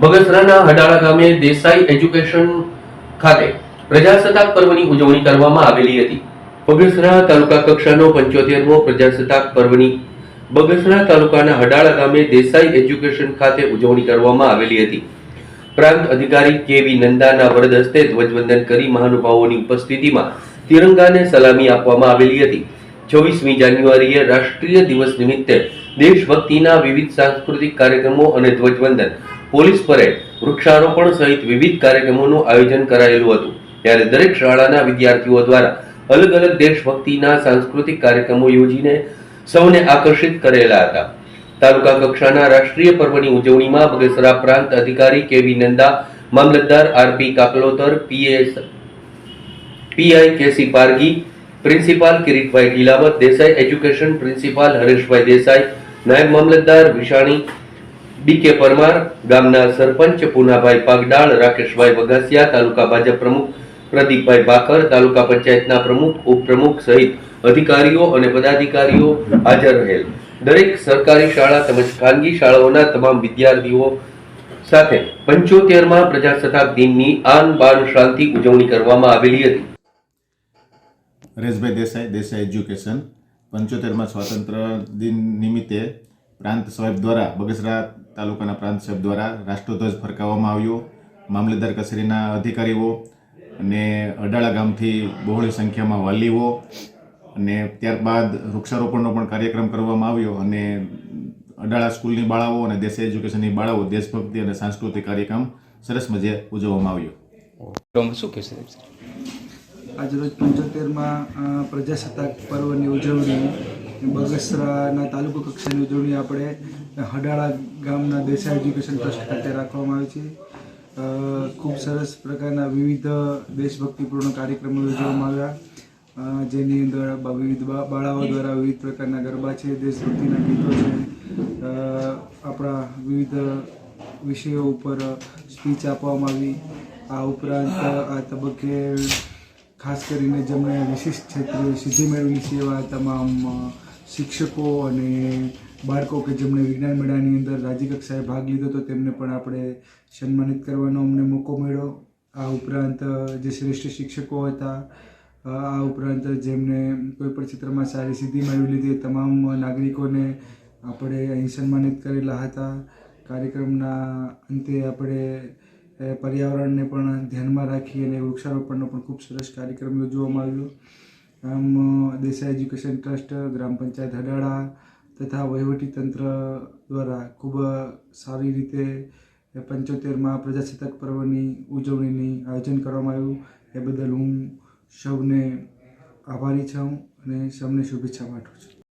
બગસરાના હડાળા ગામે દેસાઈ એજ્યુકેશન ખાતે પ્રજાસત્તાક પર્વની ઉજવણી કરવામાં આવેલી હતી. બગસરા તાલુકા કક્ષાનો 75મો પ્રજાસત્તાક પર્વની બગસરા તાલુકાના હડાળા ગામે દેસાઈ એજ્યુકેશન ખાતે ઉજવણી કરવામાં આવેલી હતી. પ્રાંત અધિકારી કેવી નંદાના વરદ હસ્તે ધ્વજવંદન કરી મહાનુભાવોની ઉપસ્થિતિમાં તિરંગાને સલામી આપવામાં આવેલી હતી. 24મી જાન્યુઆરીએ રાષ્ટ્રીય દિવસ નિમિત્તે દેશભક્તિના વિવિધ સાંસ્કૃતિક કાર્યક્રમો અને ધ્વજવંદન, પોલીસ પરેડ, વૃક્ષારોપણ સહિત વિવિધ કાર્યક્રમોનું આયોજન કરાયેલું હતું. ત્યારે દરેક શાળાના વિદ્યાર્થીઓ દ્વારા અલગ અલગ દેશભક્તિના સાંસ્કૃતિક કાર્યક્રમો યોજીને સૌને આકર્ષિત કરેલા હતા. તાલુકા કક્ષાના રાષ્ટ્રીય પર્વની ઉજવણીમાં બગસરા પ્રાંત અધિકારી કેવી નંદા, મામલતદાર R P Kaklotar, PI K C Pargi, principal Kiritbhai Dhilavat, Desai education principal Hareshbhai Desai, નાયબ મામલતદાર વિશાણી બીકે પરમાર, ગામના સરપંચ પૂનાભાઈ પાગડાળ, રાકેશભાઈ વઘાસિયા, તાલુકા ભાજપ પ્રમુખ પ્રદીપભાઈ બાકર, તાલુકા પંચાયતના પ્રમુખ, ઉપપ્રમુખ સહિત અધિકારીઓ અને પદાધિકારીઓ હાજર રહેલ. દરેક સરકારી શાળા તેમજ ખાનગી શાળાઓના તમામ વિદ્યાર્થીઓ સાથે 75મા પ્રજાસત્તાક દિનની આન બાન શાંતિ ઉજવણી કરવામાં આવેલી હતી. હરેશભાઈ દેસાઈ, દેસાઈ એજ્યુકેશન 75મા સ્વાતંત્ર્ય દિન નિમિત્તે પ્રાંત સાહેબ દ્વારા બગસરા તાલુકાના પ્રાંત સાહેબ દ્વારા રાષ્ટ્રધ્વજ ફરકાવવામાં આવ્યો. મામલતદાર કચેરીના અધિકારીઓ અને અડાળા ગામથી બહોળી સંખ્યામાં વાલીઓ અને ત્યારબાદ વૃક્ષારોપણનો પણ કાર્યક્રમ કરવામાં આવ્યો અને અડાળા સ્કૂલની બાળાઓ અને દેસાઈ એજ્યુકેશનની બાળાઓ દેશભક્તિ અને સાંસ્કૃતિક કાર્યક્રમ સરસ મજે ઉજવવામાં આવ્યો. શું કહેશે? આજરોજ 75મા પ્રજાસત્તાક પર્વની ઉજવણી બગસરાના તાલુકા કક્ષાની ઉજવણી આપણે હડાળા ગામના દેસાઈ એજ્યુકેશન ટ્રસ્ટ ખાતે રાખવામાં આવી છે. ખૂબ સરસ પ્રકારના વિવિધ દેશભક્તિપૂર્ણ કાર્યક્રમો યોજવામાં આવ્યા, જેની અંદર વિવિધ બાળાઓ દ્વારા વિવિધ પ્રકારના ગરબા છે, દેશભક્તિના ગીતો છે, આપણા વિવિધ વિષયો ઉપર સ્પીચ આપવામાં આવી. આ ઉપરાંત આ તબક્કે ખાસ કરીને જેમણે વિશિષ્ટ ક્ષેત્રે સિદ્ધિ મેળવેલી છે એવા તમામ શિક્ષકો અને બાળકો કે જેમણે વિજ્ઞાન મેળાની અંદર રાજ્યકક્ષાએ ભાગ લીધો હતો તેમને પણ આપણે સન્માનિત કરવાનો અમને મોકો મળ્યો. આ ઉપરાંત જે શ્રેષ્ઠ શિક્ષકો હતા, આ ઉપરાંત જેમને કોઈ પણ ક્ષેત્રમાં સારી સિદ્ધિ મેળવી લીધી તમામ નાગરિકોને આપણે અહીં સન્માનિત કરેલા હતા. કાર્યક્રમના અંતે આપણે પર્યાવરણને પણ ધ્યાનમાં રાખી અને વૃક્ષારોપણનો પણ ખૂબ સરસ કાર્યક્રમ યોજવામાં આવ્યો. આમ દેસાઈ એજ્યુકેશન ટ્રસ્ટ, ગ્રામ પંચાયત હડાળા તથા વહીવટીતંત્ર દ્વારા ખૂબ સારી રીતે 75મા પ્રજાસત્તાક પર્વની ઉજવણીની આયોજન કરવામાં આવ્યું. એ બદલ હું સૌને આભારી છું અને સૌને શુભેચ્છા પાઠવું છું.